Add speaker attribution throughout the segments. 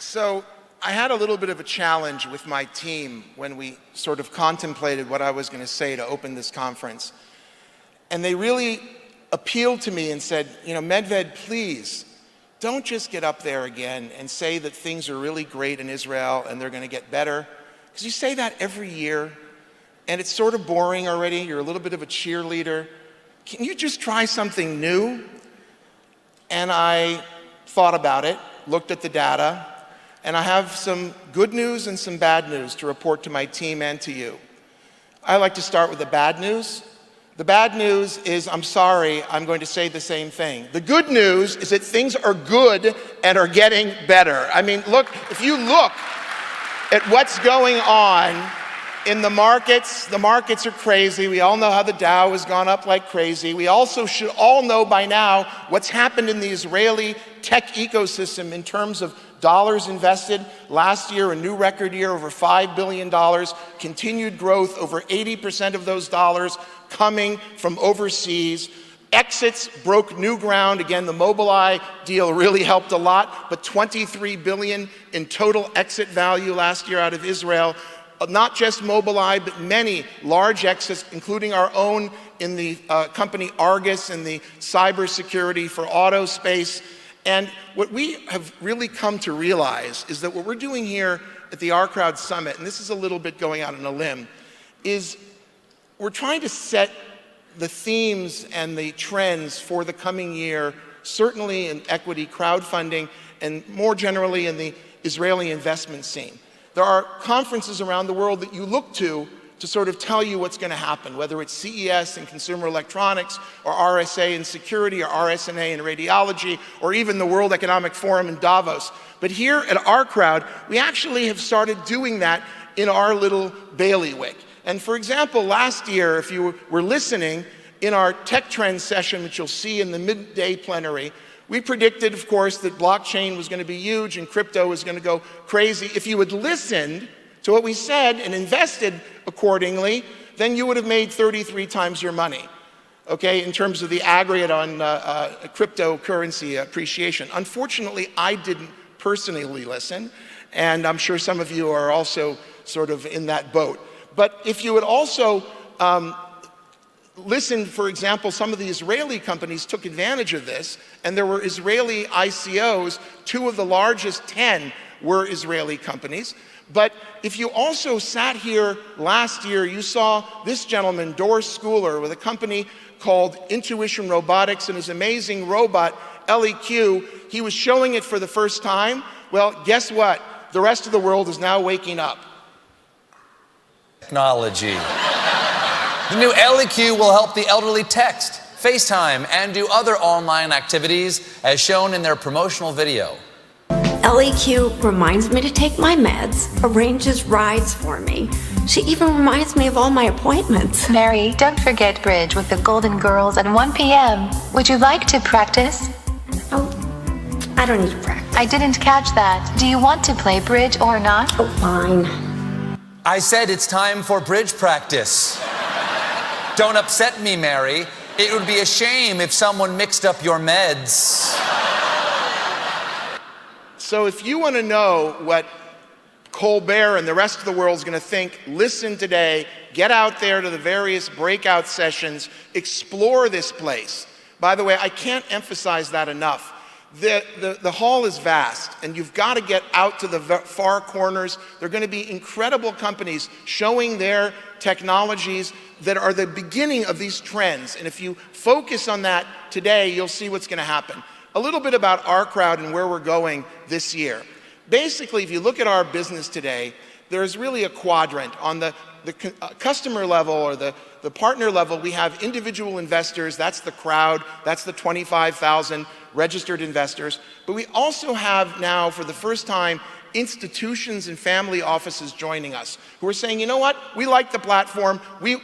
Speaker 1: So I had a little bit of a challenge with my team when we sort of contemplated what I was going to say to open this conference. And they really appealed to me and said, you know, Medved, please, don't just get up there again and say that things are really great in Israel and they're going to get better. Because you say that every year, and it's sort of boring already. You're a little bit of a cheerleader. Can you just try something new? And I thought about it, looked at the data, and I have some good news and some bad news to report to my team and to you. I like to start with the bad news. The bad news is, I'm sorry, I'm going to say the same thing. The good news is that things are good and are getting better. I mean, look, if you look at what's going on in the markets are crazy. We all know how the Dow has gone up like crazy. We also should all know by now what's happened in the Israeli tech ecosystem in terms of dollars invested. Last year, a new record year, over $5 billion. Continued growth, over 80% of those dollars coming from overseas. Exits broke new ground. Again, the Mobileye deal really helped a lot, but $23 billion in total exit value last year out of Israel. Not just Mobileye, but many large exits, including our own in the company Argus and the cybersecurity for auto space. And what we have really come to realize is that what we're doing here at the OurCrowd Summit, and this is a little bit going out on a limb, is we're trying to set the themes and the trends for the coming year, certainly in equity crowdfunding and more generally in the Israeli investment scene. There are conferences around the world that you look to sort of tell you what's going to happen, whether it's CES in consumer electronics, or RSA in security, or RSNA in radiology, or even the World Economic Forum in Davos. But here at OurCrowd, we actually have started doing that in our little bailiwick. And for example, last year, if you were listening, in our Tech Trends session, which you'll see in the midday plenary, we predicted, of course, that blockchain was going to be huge and crypto was going to go crazy. If you had listened to what we said and invested accordingly, then you would have made 33 times your money, okay, in terms of the aggregate on cryptocurrency appreciation. Unfortunately, I didn't personally listen, and I'm sure some of you are also sort of in that boat. But if you would also listen, for example, some of the Israeli companies took advantage of this, and there were Israeli ICOs. 2 of the largest 10 were Israeli companies. But if you also sat here last year, you saw this gentleman, Doris Schooler, with a company called Intuition Robotics and his amazing robot, LEQ. He was showing it for the first time. Well, guess what? The rest of the world is now waking up.
Speaker 2: Technology. The new LEQ will help the elderly text, FaceTime, and do other online activities, as shown in their promotional video.
Speaker 3: LEQ reminds me to take my meds, arranges rides for me. She even reminds me of all my appointments.
Speaker 4: Mary, don't forget bridge with the Golden Girls at 1 p.m. Would you like to practice?
Speaker 3: Oh, I don't need to practice.
Speaker 4: I didn't catch that. Do you want to play bridge or not?
Speaker 3: Oh, fine.
Speaker 2: I said it's time for bridge practice. Don't upset me, Mary. It would be a shame if someone mixed up your meds.
Speaker 1: So if you want to know what Colbert and the rest of the world is going to think, listen today, get out there to the various breakout sessions, explore this place. By the way, I can't emphasize that enough. The hall is vast, and you've got to get out to the far corners. There are going to be incredible companies showing their technologies that are the beginning of these trends. And if you focus on that today, you'll see what's going to happen. A little bit about OurCrowd and where we're going this year. Basically, if you look at our business today, there's really a quadrant. On the customer level or the partner level, we have individual investors. That's the crowd. That's the 25,000 registered investors. But we also have now, for the first time, institutions and family offices joining us who are saying, you know what, we like the platform. We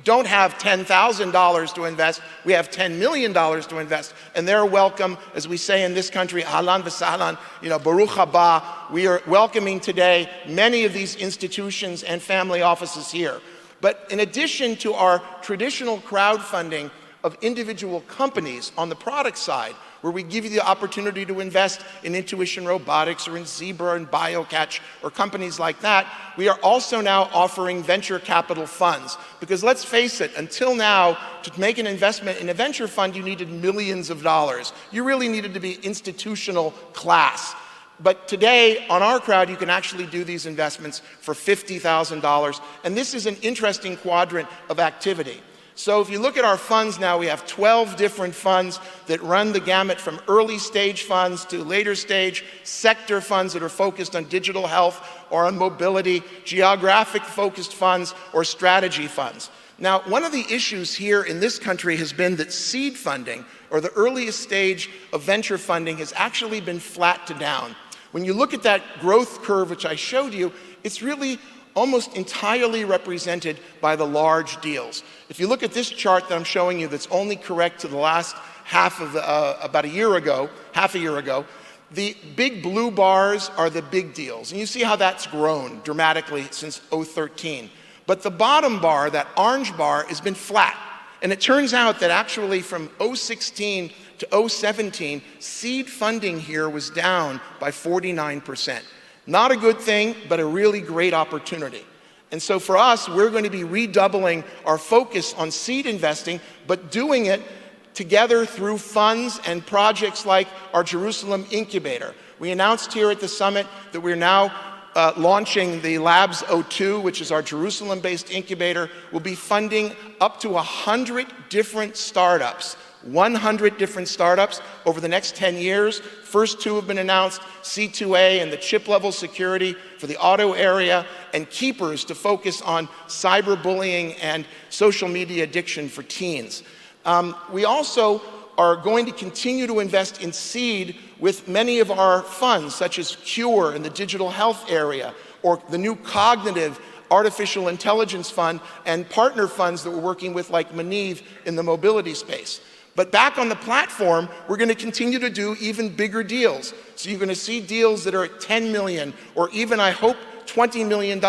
Speaker 1: don't have $10,000 to invest. We have $10 million to invest. And they're welcome, as we say in this country, ahlan v'sahlan, baruch haba. We are welcoming today many of these institutions and family offices here. But in addition to our traditional crowdfunding of individual companies on the product side, where we give you the opportunity to invest in Intuition Robotics or in Zebra and BioCatch or companies like that, we are also now offering venture capital funds. Because let's face it, until now, to make an investment in a venture fund, you needed millions of dollars. You really needed to be institutional class. But today, on OurCrowd, you can actually do these investments for $50,000. And this is an interesting quadrant of activity. So if you look at our funds now, we have 12 different funds that run the gamut from early stage funds to later stage sector funds that are focused on digital health or on mobility, geographic focused funds, or strategy funds. Now, one of the issues here in this country has been that seed funding, or the earliest stage of venture funding, has actually been flat to down. When you look at that growth curve, which I showed you, it's really almost entirely represented by the large deals. If you look at this chart that I'm showing you that's only correct to the last half of about a year ago, the big blue bars are the big deals. And you see how that's grown dramatically since 2013. But the bottom bar, that orange bar, has been flat. And it turns out that actually from 2016 to 2017, seed funding here was down by 49%. Not a good thing, but a really great opportunity. And so for us, we're going to be redoubling our focus on seed investing, but doing it together through funds and projects like our Jerusalem incubator. We announced here at the summit that we're now launching the Labs 02, which is our Jerusalem-based incubator. We'll be funding up to 100 different startups. 100 different startups over the next 10 years. First two have been announced, C2A and the chip-level security for the auto area, and Keepers to focus on cyberbullying and social media addiction for teens. We also are going to continue to invest in seed with many of our funds, such as Cure in the digital health area, or the new Cognitive Artificial Intelligence Fund, and partner funds that we're working with like Medved in the mobility space. But back on the platform, we're going to continue to do even bigger deals. So you're going to see deals that are at 10 million, or even, I hope, $20 million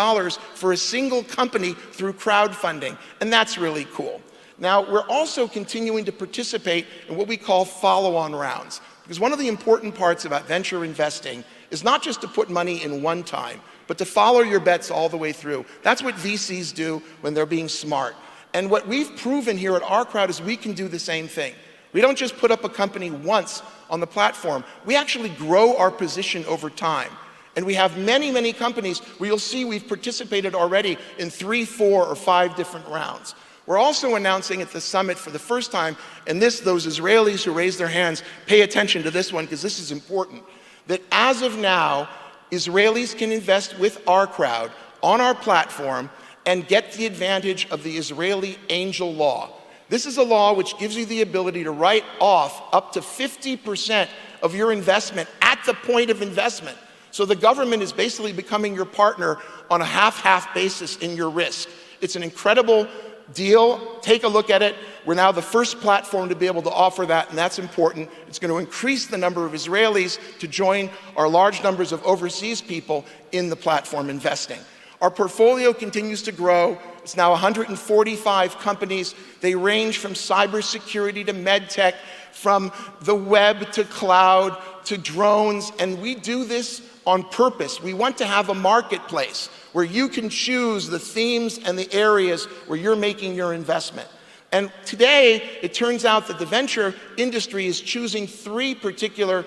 Speaker 1: for a single company through crowdfunding. And that's really cool. Now, we're also continuing to participate in what we call follow-on rounds. Because one of the important parts about venture investing is not just to put money in one time, but to follow your bets all the way through. That's what VCs do when they're being smart. And what we've proven here at OurCrowd is we can do the same thing. We don't just put up a company once on the platform. We actually grow our position over time. And we have many, many companies where you'll see we've participated already in 3, 4, or 5 different rounds. We're also announcing at the summit for the first time, and those Israelis who raised their hands, pay attention to this one because this is important, that as of now, Israelis can invest with OurCrowd on our platform and get the advantage of the Israeli angel law. This is a law which gives you the ability to write off up to 50% of your investment at the point of investment. So the government is basically becoming your partner on a half-half basis in your risk. It's an incredible deal. Take a look at it. We're now the first platform to be able to offer that, and that's important. It's going to increase the number of Israelis to join our large numbers of overseas people in the platform investing. Our portfolio continues to grow. It's now 145 companies. They range from cybersecurity to medtech, from the web to cloud to drones, and we do this on purpose. We want to have a marketplace where you can choose the themes and the areas where you're making your investment. And today, it turns out that the venture industry is choosing 3 particular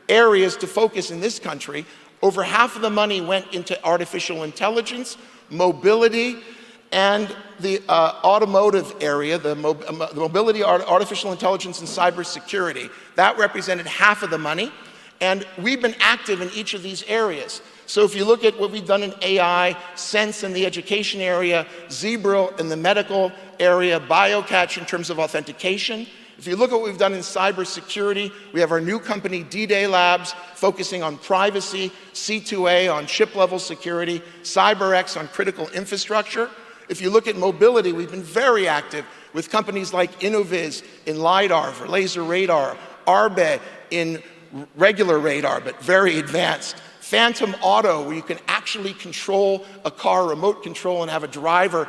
Speaker 1: areas to focus in this country. Over half of the money went into artificial intelligence, mobility, and the automotive area, the mobility, artificial intelligence, and cybersecurity. That represented half of the money. And we've been active in each of these areas. So if you look at what we've done in AI, Sense in the education area, Zebra in the medical area, BioCatch in terms of authentication. If you look at what we've done in cybersecurity, we have our new company, D-Day Labs, focusing on privacy, C2A on chip-level security, CyberX on critical infrastructure. If you look at mobility, we've been very active with companies like Innoviz in LiDAR for laser radar, Arbe in regular radar, but very advanced Phantom Auto, where you can actually control a car, remote control, and have a driver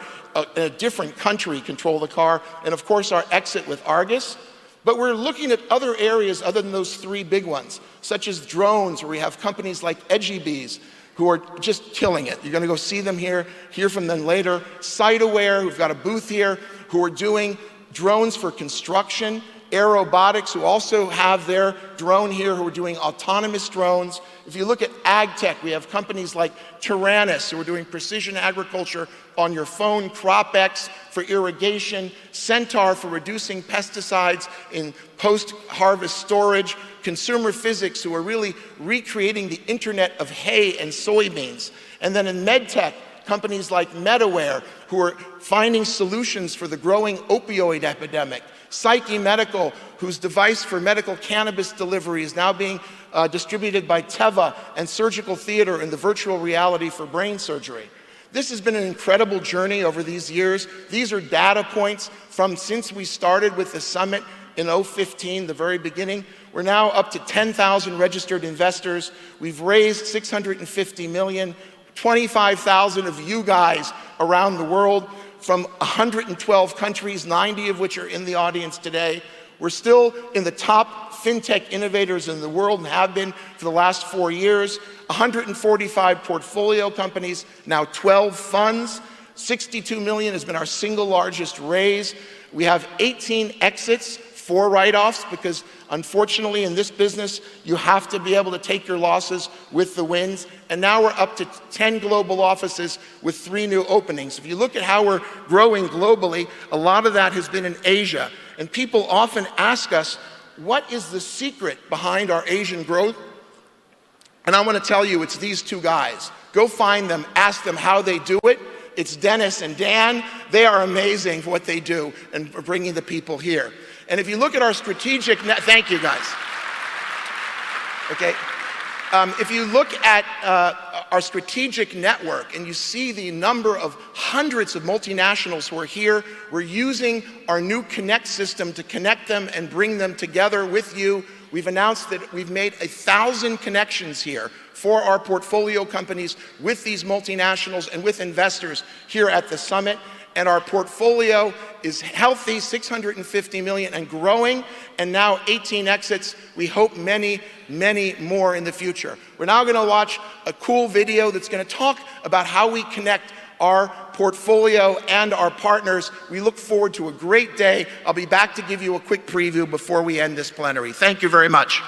Speaker 1: in a different country control the car. And of course, our exit with Argus. But we're looking at other areas other than those three big ones, such as drones, where we have companies like EdgyBees, who are just killing it. You're gonna go see them here, hear from them later. SiteAware, who've got a booth here, who are doing drones for construction. Aerobotics, who also have their drone here, who are doing autonomous drones. If you look at ag tech, we have companies like Tyrannus, who are doing precision agriculture on your phone, CropX for irrigation, Centaur for reducing pesticides in post-harvest storage, Consumer Physics, who are really recreating the internet of hay and soybeans. And then in medtech, companies like MetaWare, who are finding solutions for the growing opioid epidemic. Psyche Medical, whose device for medical cannabis delivery is now being distributed by Teva, and Surgical Theater in the virtual reality for brain surgery. This has been an incredible journey over these years. These are data points from since we started with the summit in 2015, the very beginning. We're now up to 10,000 registered investors. We've raised $650 million, 25,000 of you guys around the world from 112 countries, 90 of which are in the audience today. We're still in the top fintech innovators in the world and have been for the last 4 years. 145 portfolio companies, now 12 funds. 62 million has been our single largest raise. We have 18 exits, 4 write-offs, because unfortunately in this business, you have to be able to take your losses with the wins. And now we're up to 10 global offices with 3 new openings. If you look at how we're growing globally, a lot of that has been in Asia. And people often ask us, what is the secret behind our Asian growth? And I want to tell you, it's these 2 guys. Go find them, ask them how they do it. It's Dennis and Dan. They are amazing for what they do and for bringing the people here. And if you look at our strategic thank you guys. Okay. If you look at our strategic network and you see the number of hundreds of multinationals who are here, we're using our new Connect system to connect them and bring them together with you. We've announced that we've made 1,000 connections here for our portfolio companies with these multinationals and with investors here at the summit. And our portfolio is healthy, 650 million and growing, and now 18 exits. We hope many, many more in the future. We're now going to watch a cool video that's going to talk about how we connect our portfolio and our partners. We look forward to a great day. I'll be back to give you a quick preview before we end this plenary. Thank you very much.